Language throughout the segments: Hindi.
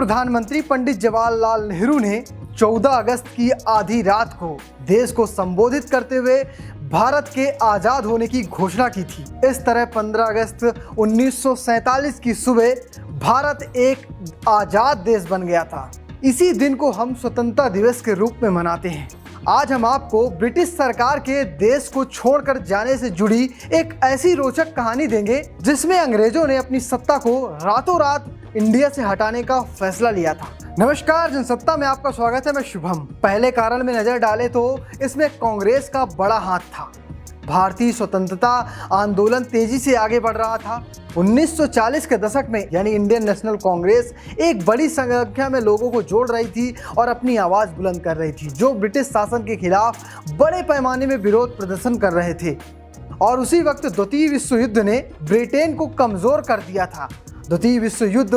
प्रधानमंत्री पंडित जवाहरलाल नेहरू ने 14 अगस्त की आधी रात को देश को संबोधित करते हुए भारत के आज़ाद होने की घोषणा की थी। इस तरह 15 अगस्त 1947 की सुबह भारत एक आज़ाद देश बन गया था। इसी दिन को हम स्वतंत्रता दिवस के रूप में मनाते हैं। आज हम आपको ब्रिटिश सरकार के देश को छोड़कर जाने से जुड़ी एक ऐसी रोचक कहानी देंगे जिसमें अंग्रेजों ने अपनी सत्ता को रातों रात इंडिया से हटाने का फैसला लिया था। नमस्कार, जनसत्ता में आपका स्वागत है। मैं शुभम। पहले कारण में नजर डालें तो इसमें कांग्रेस का बड़ा हाथ था। भारतीय स्वतंत्रता आंदोलन तेजी से आगे बढ़ रहा था। 1940 के दशक में यानी इंडियन नेशनल कांग्रेस एक बड़ी संख्या में लोगों को जोड़ रही थी और अपनी आवाज़ बुलंद कर रही थी, जो ब्रिटिश शासन के खिलाफ बड़े पैमाने में विरोध प्रदर्शन कर रहे थे। और उसी वक्त द्वितीय विश्व युद्ध ने ब्रिटेन को कमज़ोर कर दिया था। द्वितीय विश्व युद्ध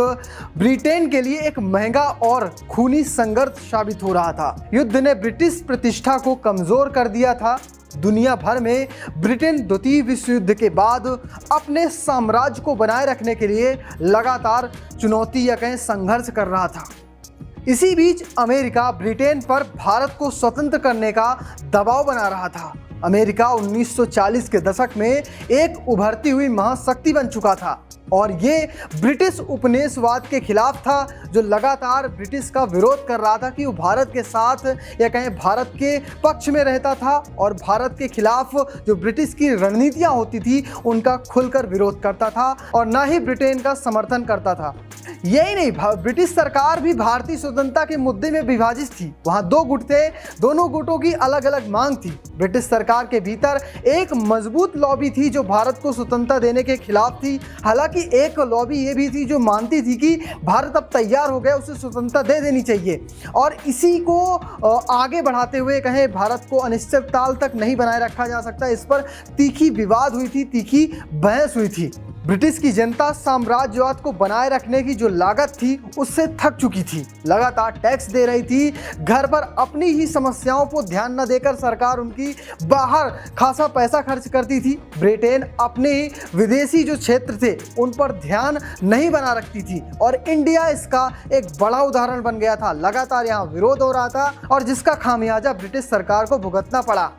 ब्रिटेन के लिए एक महंगा और खूनी संघर्ष साबित हो रहा था। युद्ध ने ब्रिटिश प्रतिष्ठा को कमज़ोर कर दिया था। दुनिया भर में ब्रिटेन द्वितीय विश्व युद्ध के बाद अपने साम्राज्य को बनाए रखने के लिए लगातार चुनौती या कहें संघर्ष कर रहा था। इसी बीच अमेरिका ब्रिटेन पर भारत को स्वतंत्र करने का दबाव बना रहा था। अमेरिका 1940 के दशक में एक उभरती हुई महाशक्ति बन चुका था और ये ब्रिटिश उपनिवेशवाद के खिलाफ था, जो लगातार ब्रिटिश का विरोध कर रहा था कि वो भारत के साथ या कहें भारत के पक्ष में रहता था और भारत के खिलाफ जो ब्रिटिश की रणनीतियां होती थी उनका खुलकर विरोध करता था और ना ही ब्रिटेन का समर्थन करता था। यही नहीं, ब्रिटिश सरकार भी भारतीय स्वतंत्रता के मुद्दे में विभाजित थी। वहाँ दो गुट थे, दोनों गुटों की अलग अलग मांग थी। ब्रिटिश सरकार के भीतर एक मजबूत लॉबी थी जो भारत को स्वतंत्रता देने के खिलाफ थी। हालांकि एक लॉबी ये भी थी जो मानती थी कि भारत अब तैयार हो गया, उसे स्वतंत्रता दे देनी चाहिए। और इसी को आगे बढ़ाते हुए कहें भारत को अनिश्चितकाल तक नहीं बनाए रखा जा सकता, इस पर तीखी विवाद हुई थी, तीखी बहस हुई थी। ब्रिटिश की जनता साम्राज्यवाद को बनाए रखने की जो लागत थी उससे थक चुकी थी। लगातार टैक्स दे रही थी, घर पर अपनी ही समस्याओं को ध्यान न देकर सरकार उनकी बाहर खासा पैसा खर्च करती थी। ब्रिटेन अपने विदेशी जो क्षेत्र थे उन पर ध्यान नहीं बना रखती थी और इंडिया इसका एक बड़ा उदाहरण बन गया था। लगातार यहाँ विरोध हो रहा था और जिसका खामियाजा ब्रिटिश सरकार को भुगतना पड़ा।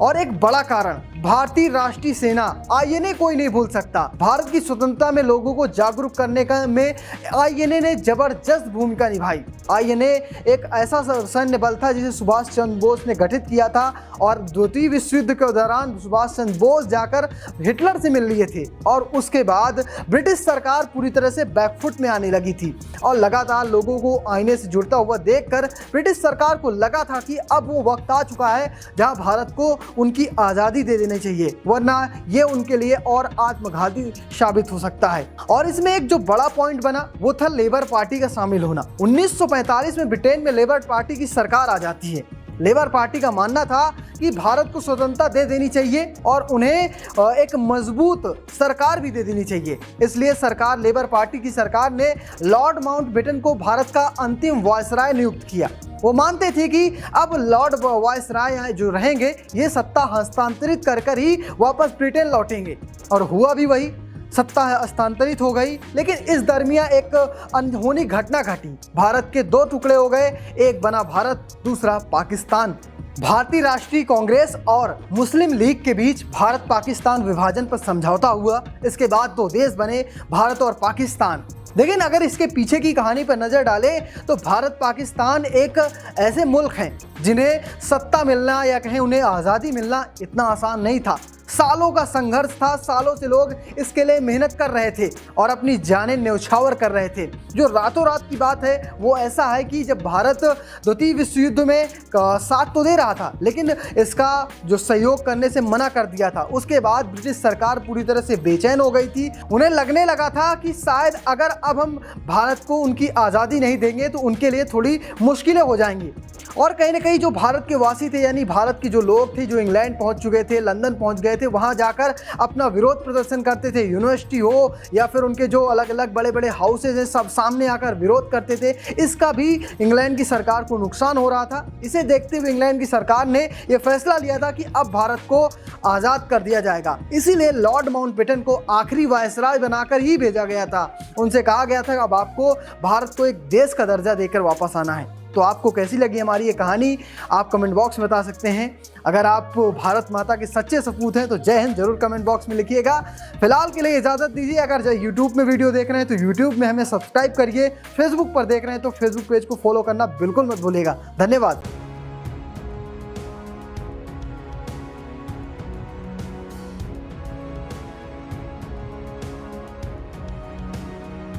और एक बड़ा कारण भारतीय राष्ट्रीय सेना आईएनए कोई नहीं भूल सकता। भारत की स्वतंत्रता में लोगों को जागरूक करने का में आईएनए ने जबरदस्त भूमिका निभाई। आईएनए एक ऐसा सैन्य बल था जिसे सुभाष चंद्र बोस ने गठित किया था और द्वितीय विश्व युद्ध के दौरान सुभाष चंद्र बोस जाकर हिटलर से मिल लिए थे और उसके बाद ब्रिटिश सरकार पूरी तरह से बैकफुट में आने लगी थी और लगातार लोगों को आईएनए से जुड़ता हुआ देखकर ब्रिटिश सरकार को लगा था कि अब वो वक्त आ चुका है जहां भारत को उनकी आज़ादी दे देनी चाहिए, वरना ये उनके लिए और आत्मघाती साबित हो सकता है। और इसमें एक जो बड़ा पॉइंट बना वो था लेबर पार्टी का शामिल होना। 1945 में ब्रिटेन में लेबर पार्टी की सरकार आ जाती है। लेबर पार्टी का मानना था कि भारत को स्वतंत्रता दे देनी चाहिए और उन्हें एक मजबूत सरकार भी दे देनी चाहिए। इसलिए सरकार, लेबर पार्टी की सरकार ने लॉर्ड माउंटबेटन को भारत का अंतिम वायसराय नियुक्त किया। वो मानते थे कि अब लॉर्ड वायसराय जो रहेंगे ये सत्ता हस्तांतरित कर कर ही वापस ब्रिटेन लौटेंगे और हुआ भी वही। सत्ता हस्तांतरित हो गई, लेकिन इस दरमियान एक अनहोनी घटना घटी। भारत के दो टुकड़े हो गए, एक बना भारत, दूसरा पाकिस्तान। भारतीय राष्ट्रीय कांग्रेस और मुस्लिम लीग के बीच भारत पाकिस्तान विभाजन पर समझौता हुआ। इसके बाद दो देश बने, भारत और पाकिस्तान। लेकिन अगर इसके पीछे की कहानी पर नज़र डालें तो भारत पाकिस्तान एक ऐसे मुल्क हैं जिन्हें सत्ता मिलना या कहें उन्हें आज़ादी मिलना इतना आसान नहीं था। सालों का संघर्ष था, सालों से लोग इसके लिए मेहनत कर रहे थे और अपनी जानें न्यौछावर कर रहे थे। जो रातों रात की बात है वो ऐसा है कि जब भारत द्वितीय विश्व युद्ध में साथ तो दे रहा था लेकिन इसका जो सहयोग करने से मना कर दिया था, उसके बाद ब्रिटिश सरकार पूरी तरह से बेचैन हो गई थी। उन्हें लगने लगा था कि शायद अगर अब हम भारत को उनकी आज़ादी नहीं देंगे तो उनके लिए थोड़ी मुश्किलें हो जाएंगी। और कहीं ना कहीं जो भारत के वासी थे, यानी भारत के जो लोग थे, जो इंग्लैंड पहुंच चुके थे, लंदन पहुंच गए थे, वहां जाकर अपना विरोध प्रदर्शन करते थे। यूनिवर्सिटी हो या फिर उनके जो अलग अलग बड़े बड़े हाउसेज हैं, सब सामने आकर विरोध करते थे। इसका भी इंग्लैंड की सरकार को नुकसान हो रहा था। इसे देखते हुए इंग्लैंड की सरकार ने यह फैसला लिया था कि अब भारत को आज़ाद कर दिया जाएगा। इसीलिए लॉर्ड माउंटबेटन को आखिरी वायसराय बनाकर ही भेजा गया था। उनसे कहा गया था कि अब आपको भारत को एक देश का दर्जा देकर वापस आना है। तो आपको कैसी लगी हमारी ये कहानी, आप कमेंट बॉक्स में बता सकते हैं। अगर आप भारत माता के सच्चे सपूत हैं तो जय हिंद जरूर कमेंट बॉक्स में लिखिएगा। फिलहाल के लिए इजाज़त दीजिए। अगर यूट्यूब में वीडियो देख रहे हैं तो यूट्यूब में हमें सब्सक्राइब करिए। फेसबुक पर देख रहे हैं तो फेसबुक पेज को फॉलो करना बिल्कुल मत भूलिएगा। धन्यवाद।